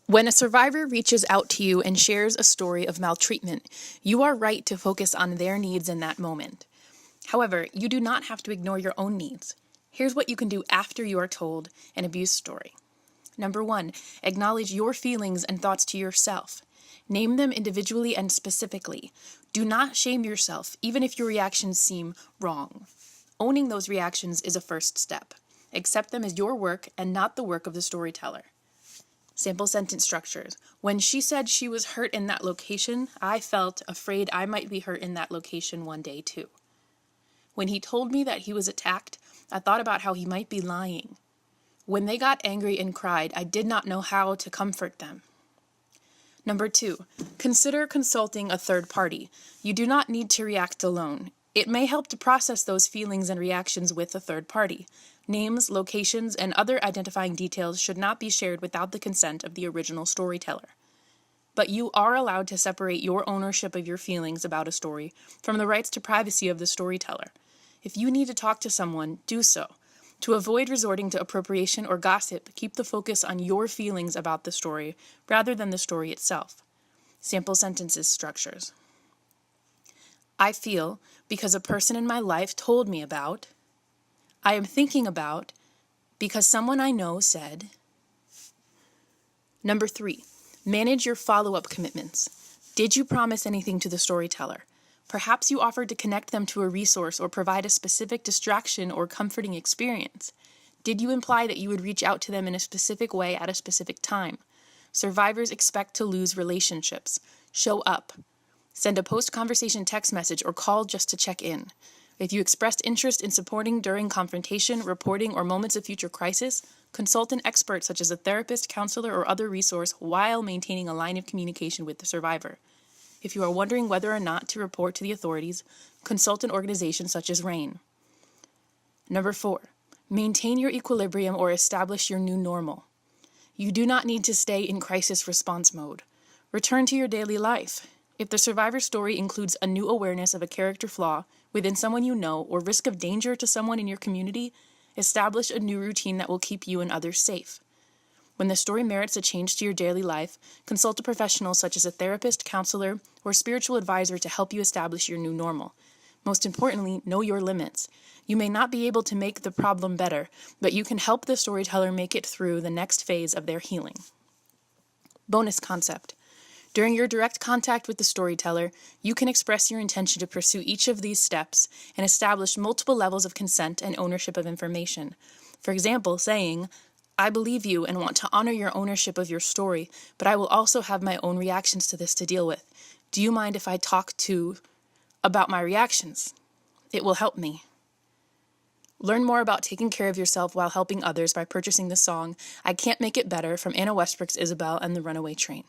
When a survivor reaches out to you and shares a story of maltreatment, you are right to focus on their needs in that moment. However, you do not have to ignore your own needs. Here's what you can do after you are told an abuse story. Number 1, acknowledge your feelings and thoughts to yourself. Name them individually and specifically. Do not shame yourself, even if your reactions seem wrong. Owning those reactions is a first step. Accept them as your work and not the work of the storyteller. Sample sentence structures. When she said she was hurt in that location, I felt afraid I might be hurt in that location one day too. When he told me that he was attacked, I thought about how he might be lying. When they got angry and cried, I did not know how to comfort them. Number 2, consider consulting a third party. You do not need to react alone. It may help to process those feelings and reactions with a third party. Names, locations, and other identifying details should not be shared without the consent of the original storyteller. But you are allowed to separate your ownership of your feelings about a story from the rights to privacy of the storyteller. If you need to talk to someone, do so. To avoid resorting to appropriation or gossip, keep the focus on your feelings about the story rather than the story itself. Sample sentences structures. I feel because a person in my life told me about. I am thinking about because someone I know said. Number 3, manage your follow-up commitments. Did you promise anything to the storyteller? Perhaps you offered to connect them to a resource or provide a specific distraction or comforting experience. Did you imply that you would reach out to them in a specific way at a specific time? Survivors expect to lose relationships. Show up. Send a post-conversation text message or call just to check in. If you expressed interest in supporting during confrontation, reporting, or moments of future crisis, consult an expert such as a therapist, counselor, or other resource while maintaining a line of communication with the survivor. If you are wondering whether or not to report to the authorities, consult an organization such as RAIN. Number 4, maintain your equilibrium or establish your new normal. You do not need to stay in crisis response mode. Return to your daily life. If the survivor story includes a new awareness of a character flaw within someone you know or risk of danger to someone in your community, establish a new routine that will keep you and others safe. When the story merits a change to your daily life, consult a professional such as a therapist, counselor, or spiritual advisor to help you establish your new normal. Most importantly, know your limits. You may not be able to make the problem better, but you can help the storyteller make it through the next phase of their healing. Bonus concept. During your direct contact with the storyteller, you can express your intention to pursue each of these steps and establish multiple levels of consent and ownership of information. For example, saying, I believe you and want to honor your ownership of your story, but I will also have my own reactions to this to deal with. Do you mind if I talk about my reactions? It will help me. Learn more about taking care of yourself while helping others by purchasing the song I Can't Make It Better from Anna Westbrook's Isabel and the Runaway Train.